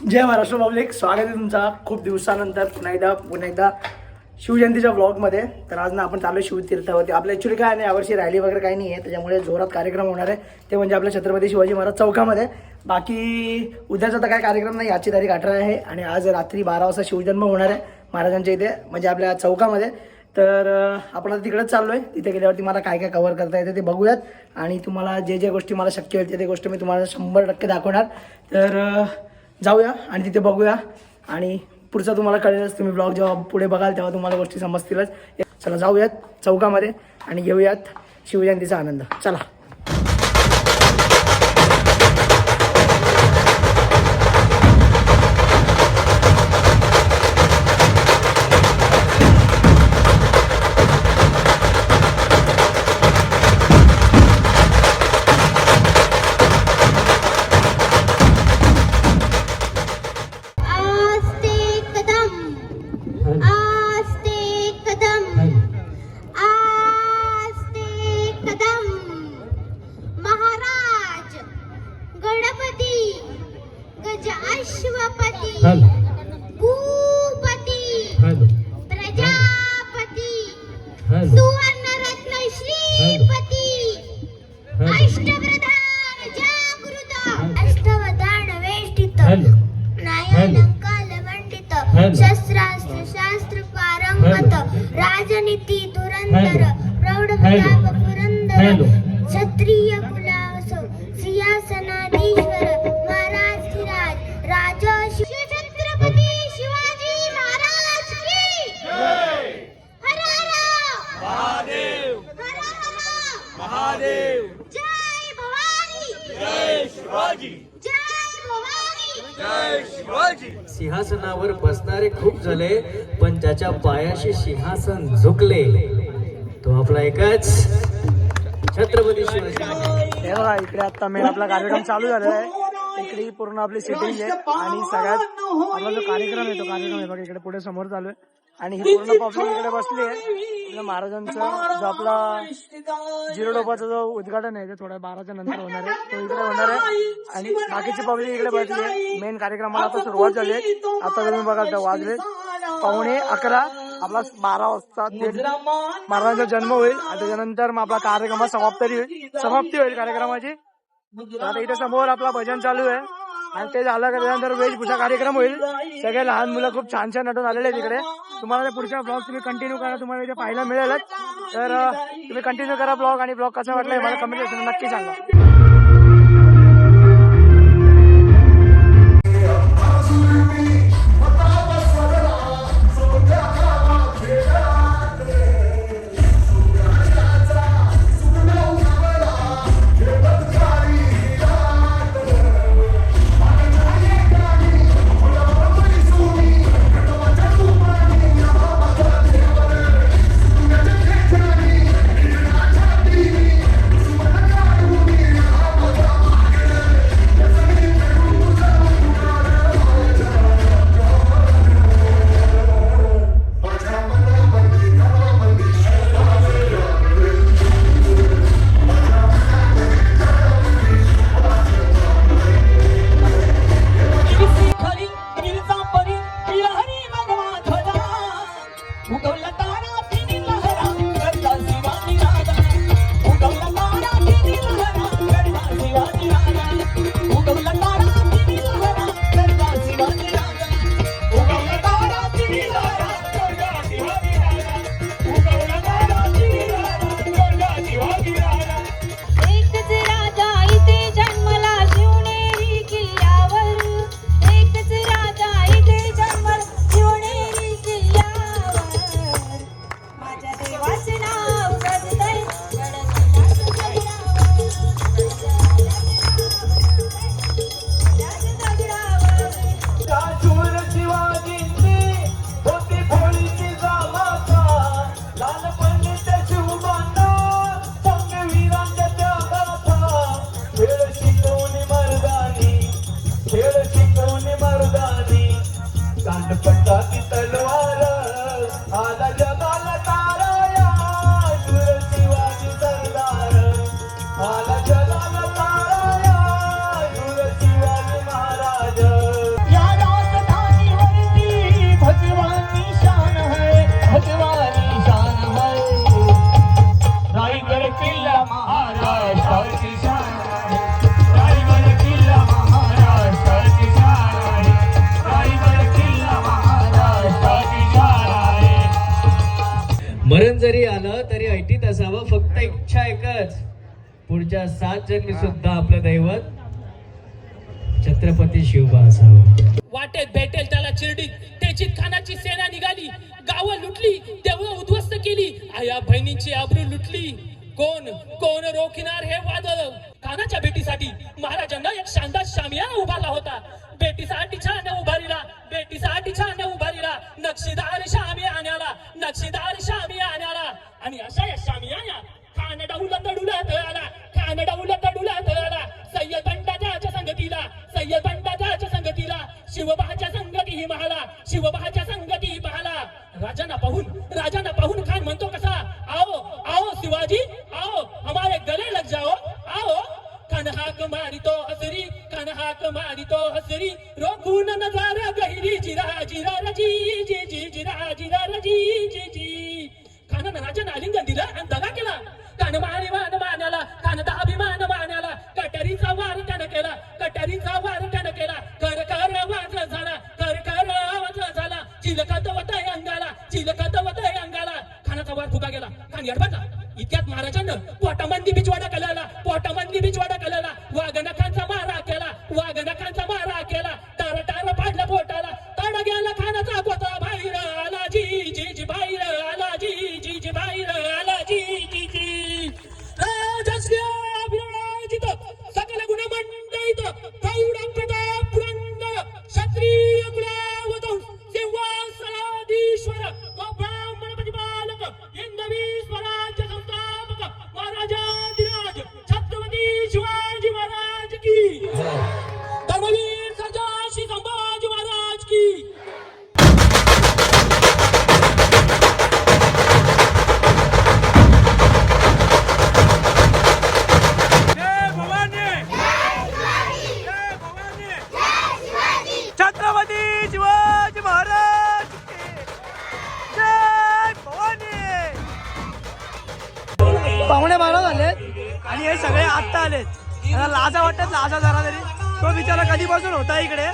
जय Maharashtra public, स्वागत आहे तुमचा खूप दिवसानंतर पुन्हा एकदा शिवजयंतीच्या ब्लॉगमध्ये. तर आज ना आपण चालू शिवतीर्थावरती. आपल्या ॲक्च्युली काय नाही, यावर्षी रॅली वगैरे काही नाही आहे, त्याच्यामुळे जोरात कार्यक्रम होणार आहे. ते म्हणजे आपल्या छत्रपती शिवाजी महाराज चौकामध्ये. बाकी उद्याचा तर काय कार्यक्रम नाही, आजची तारीख 18 आहे आणि आज रात्री 12 वाजता शिवजन्म होणार आहे महाराजांच्या इथे, म्हणजे आपल्या चौकामध्ये. तर आपण आता तिकडेच चाललो आहे. तिथे गेल्यावरती मला काय काय कव्हर करता येते ते बघूयात आणि तुम्हाला जे गोष्टी मला शक्य होईल ते गोष्टी मी तुम्हाला 100% दाखवणार. तर जाऊया आणि तिथे बघूया आणि पुढचा तुम्हाला कळेलच. तुम्ही ब्लॉग जेव्हा पुढे बघाल तेव्हा तुम्हाला गोष्टी समजतीलच. चला जाऊयात चौकामध्ये आणि घेऊयात शिवजयंतीचा आनंद. चला. शस्त्रास्त्र शास्त्र पारंगत राजनीती धुरंधर प्रौढ प्रताप पुरंदर क्षत्रिय कुलावसो सिंहासनाधीश्वर महाराज धीराज राजा छत्रपती शिवाजी महाराज की जय. हर हर महादेव, हर हर महादेव. जय भवानी, जय शिवाजी, सिंहासनावर बसणारे खूप झाले, पण ज्याच्या पायाशी सिंहासन झुकले तो आपला एकच छत्रपती शिवाजी. हे बघा, इकडे आता मेन आपला कार्यक्रम चालू झालेला आहे. इकडे पूर्ण आपली सिटिंग आहे आणि सगळ्यात आपला जो कार्यक्रम आहे तो कार्यक्रम आहे बघा इकडे पुढे समोर चालू आहे आणि ही पूर्ण पब्लिक इकडे बसली आहे. महाराजांचा जो आपला 0 डोबाचा जो उद्घाटन आहे ते थोड्या 12च्या नंतर होणार आहे, तो इकडे होणार आहे आणि बाकीची पब्लिक इकडे बसली आहे. मेन कार्यक्रमाला आता सुरुवात झाली आहे. आता तुम्ही बघा तर वाजले 11:15. आपला 12 वाजता महाराजांचा जन्म होईल आणि त्याच्यानंतर मग आपला कार्यक्रम समाप्ती होईल कार्यक्रमाची. आता इथे समोर आपला भजन चालू आहे आणि ते झालं का त्यानंतर वेशभूषा कार्यक्रम होईल. सगळे लहान मुलं खूप छान छान नटून आलेले आहेत तिकडे. तुम्हाला पुढच्या ब्लॉग तुम्ही कंटिन्यू करा, तुम्हाला इथे पाहायला मिळेलच. तर तुम्ही कंटिन्यू करा ब्लॉग आणि ब्लॉग कसा वाटला मला कमेंट सेक्शन नक्की सांगा. सांडपटाची तलवार आला जगाला ताराया शूर शिवाजी सरदार आला जगाला ताराया शूर शिवाजी महाराज या राजधानीवरती भगवानी शान है भगवानी शान है रायगड किल्ला महाराष्ट्राची शान आहे रायगड किल्ला महाराष्ट्राची शान आहे रायगड किल्ला महाराष्ट्राची शान आहे मरण जरी आलं तरी ऐटीत असावं, फक्त इच्छा एकच, पुढच्या 7 जन्मी सुद्धा आपलं दैवत छत्रपती शिवबा असावं. वाटेत भेटेल त्याला चिरडीत त्याची खानाची सेना निघाली, गावं लुटली, देवळं उद्ध्वस्त केली, आया बहिणींची आबरू लुटली. कोण कोण रोखणार हे वादळ? खानाच्या भेटीसाठी महाराजांना एक शानदार शामियाना उभारला होता. बेटीसाठी छान उभारीला, बेटीसाठी छान उभारीला, नक्षीदार शामियान्याला, नक्षीदार शामियान्याला. आणि अशा या शामियान्या खान डाऊला तडुला तळाला, खान डाऊला तडुला तळाला. सय्यद बंडाच्या संगतीला, सय्यद बंडाच्या संगतीला, शिवबाच्या संगती महाला, शिवबाच्या संगती महाला. राजांना पाहून खान म्हणतो कसा, आओ आओ शिवाजी आओ हमारे गले लग जाओ आओ. खान हाक मारितो हसरी, खान हाक मारितो हसरी, रोखून नजारा गहिरी, जिरा जिरा रजी जी जी जिरा जिरा रजी जी जी. खानानं राजांना आलिंगन दिलं आणि दगा केला. कान मानिमान मानाला, खान दाभिमान मानाला, कटारीचा वार त्यानं केला, कटारीचा वार त्यानं केला. कर कर आवाज झाला, कर कर आवाज झाला, चिलखत वतय अंगाला, चिलखत वतय अंगाला. खानाचा वार फुका गेला, खान यडबडला. इतक्यात महाराजांना पोटामंदी बिजवाडा कळला, पोटामंदी बिजवाडा कळला. वाघनखांचा मारा केला, वाघनखांचा मारा केला, टार टार पाडला पोटाला. तड गेला खानाचा पोता बाहेर आला, जी जी जी बाहेर आला, जी जी जी बाहेर आला, जी जी जी. राजश्री विराजित सकल गुणमंडित प्रौढ प्रताप पुरंदर क्षत्रिय कुलावतंस सिंहासनाधीश्वर व ब्राह्मण प्रतिपालक हिंदवी स्वराज्य संस्थापक महाराजाधिराज छत्रपती शिवाजी महाराज की, धर्मवीर सर्जा श्री संभाजी महाराज की. छत्रपती शिवाजी महाराज की जय भवानी. पाहुणे 12 झालेत आणि हे सगळे आत्ता आलेत. त्याला लाजा वाटतात, लाजा जरा तरी. तो बिचारा कधीपासून होता इकडे,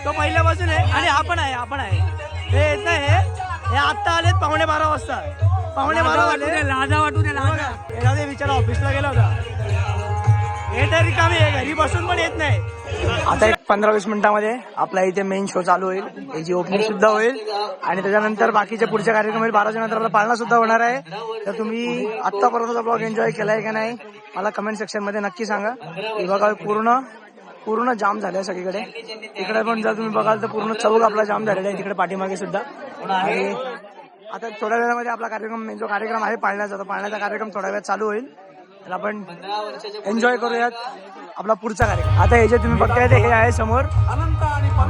तो पहिल्यापासून आहे. आणि आपण आहे हे येत नाही, हे आत्ता आलेत पाहुणे 12 वाजता. पाहुणे 12 झाले, लाजा वाटू दे. लाजा ते बिचारा ऑफिसला गेला होता. हे तर रिकामी आहे, घरी बसून पण येत नाही. आता एक 15-20 मिनिटांमध्ये आपला इथे मेन शो चालू होईल, याची ओपनिंग सुद्धा होईल आणि त्याच्यानंतर बाकीचे पुढचे कार्यक्रम होईल. 12 नंतर आपला पाळणा सुद्धा होणार आहे. तर तुम्ही आतापर्यंतचा ब्लॉग एन्जॉय केलाय का नाही मला कमेंट सेक्शन मध्ये नक्की सांगा. हे बघा पूर्ण जाम झालाय सगळीकडे. इकडे पण जर तुम्ही बघाल तर पूर्ण चौक आपला जाम झालेला आहे, तिकडे पाठीमागे सुद्धा. आणि आता थोड्या वेळामध्ये आपला कार्यक्रम, जो कार्यक्रम आहे पाळण्याचा, तो पाळण्याचा कार्यक्रम थोड्या वेळात चालू होईल. तर आपण एन्जॉय करूयात आपला पुढचा कार्यक्रम. आता हे जे तुम्ही बघताय हे आहे समोर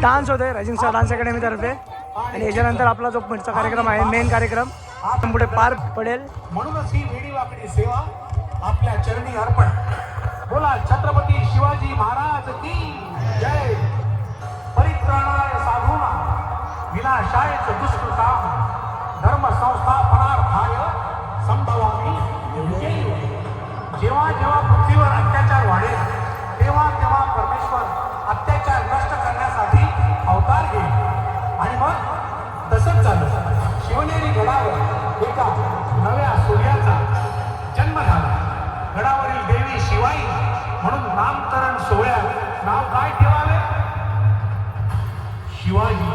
डान्स होतोय राजिंग डान्स अकॅडमी तर्फे. आणि याच्यानंतर आपला जो पुढचा कार्यक्रम आहे, मेन कार्यक्रम पुढे पार पडेल. म्हणूनच ही वेडी वाकडी सेवा आपल्या चरणी अर्पण. बोला छत्रपती शिवाजी महाराज की जय. परित्राणाय साधूना विनाशाय दुष्कृताम धर्म संस्थापनार्थाय संभवामी युगे युगे. जेव्हा जेव्हा पृथ्वीवर अत्याचार वाढेल तेव्हा तेव्हा परमेश्वर अत्याचार नष्ट करण्यासाठी अवतार घेईल. आणि मग तसंच झालं. शिवनेरी गडावर एका नव्या सूर्याचा जन्म झाला. गडावरील देवी शिवाई म्हणून नामकरण सोहळ्यात नाव काय ठेवावे? शिवाजी.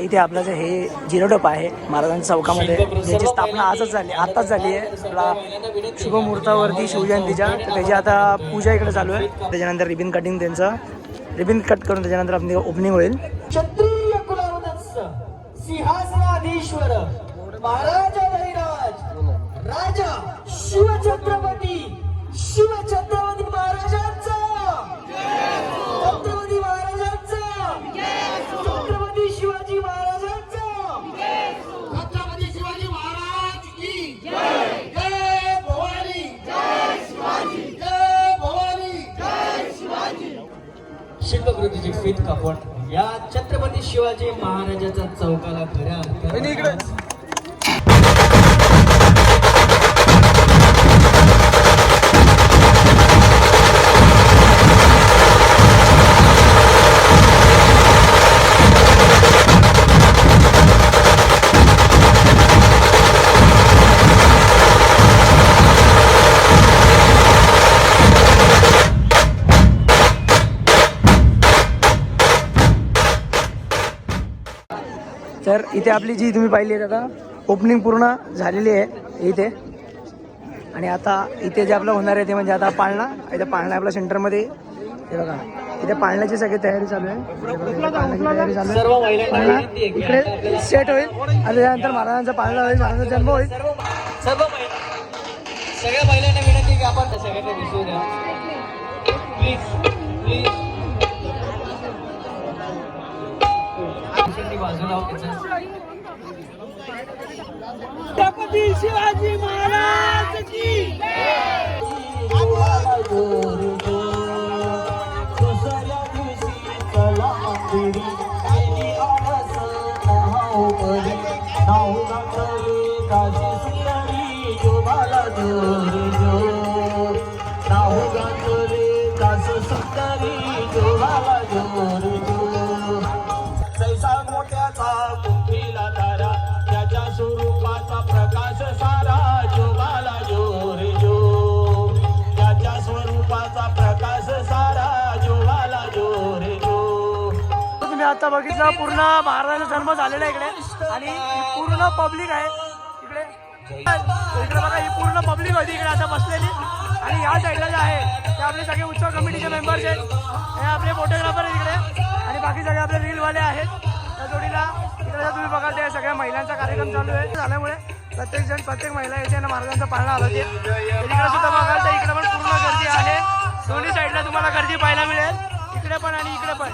इथे आपलं जे हे जिरोटोप आहे महाराजांच्या चौकामध्ये, ज्याची स्थापना आताच झाली आहे आपला शुभ मुहूर्तावरती शिवजयंतीच्या. तर त्याची आता पूजा इकडे चालू आहे. त्याच्यानंतर रिबिन कटिंग, त्यांचं रिबिन कट करून त्याच्यानंतर आपली ओपनिंग होईल. क्षत्रिय कुलावतस्स सिंहासनाधीश्वर महाराजाधिराज राजा शिवछत्रपती महाराजांचा, छत्रपती महाराजांचा, छत्रपती शिवाजी महाराजांचा, छत्रपती शिवाजी महाराज की जय. जय भवानी, जय शिवाजी, जय भवानी, जय शिवाजी. शिल्पकृतीची फीत कापड या छत्रपती शिवाजी महाराजांच्या चौकाला खऱ्या अर्थाने तर इथे आपली जी तुम्ही पाहिली आहे आता ओपनिंग पूर्ण झालेली आहे इथे. आणि आता इथे जे आपलं होणार आहे ते म्हणजे आता पाळणा. इथे पाळणा आपल्या सेंटरमध्ये, हे बघा इथे पाळण्याची सगळी तयारी चालू आहे. पाळण्याची तयारी चालू आहे. सर्व महिलांना पाळणा विनंती आहे की इकडे सेट होईल आणि त्याच्यानंतर महाराजांचा पाळणा होईल, महाराजांचा जन्म होईल. सगळ्या महिलांना विनंती की आपण सगळ्यांना विसरू द्या प्लीज प्लीज. बाजूला छत्रपती शिवाजी महाराज की जैसा मोठ्याचा कुंभीला तारा, त्याच्या स्वरूपाचा प्रकाश सारा, जोगाला जोर जो. त्याच्या स्वरूपाचा प्रकाश सारा, जोगाला जोर जो. तुम्ही आता बघितलं पूर्ण महाराजांचा जन्म झालेला आहे इकडे. आणि ही पूर्ण पब्लिक आहे इकडे. इकडे बघा ही पूर्ण पब्लिक होती इकडे आता बसलेली. आणि या साईडला जे आहे ते आपले सगळे उत्सव कमिटीचे मेंबर्स आहेत, हे आपले फोटोग्राफर आहेत इकडे. आणि बाकी सगळे आपले रीलवाले आहेत. त्या जोडीला इकडे जर तुम्ही बघाल ते सगळ्या महिलांचा कार्यक्रम चालू आहे. झाल्यामुळे प्रत्येक महिला याच्या महाराजांचा पाळणा आला ते इकडे सुद्धा बघाल तर इकडे पण पूर्ण गर्दी आहे. दोन्ही साईडला तुम्हाला गर्दी पाहायला मिळेल, इकडे पण आणि इकडे पण.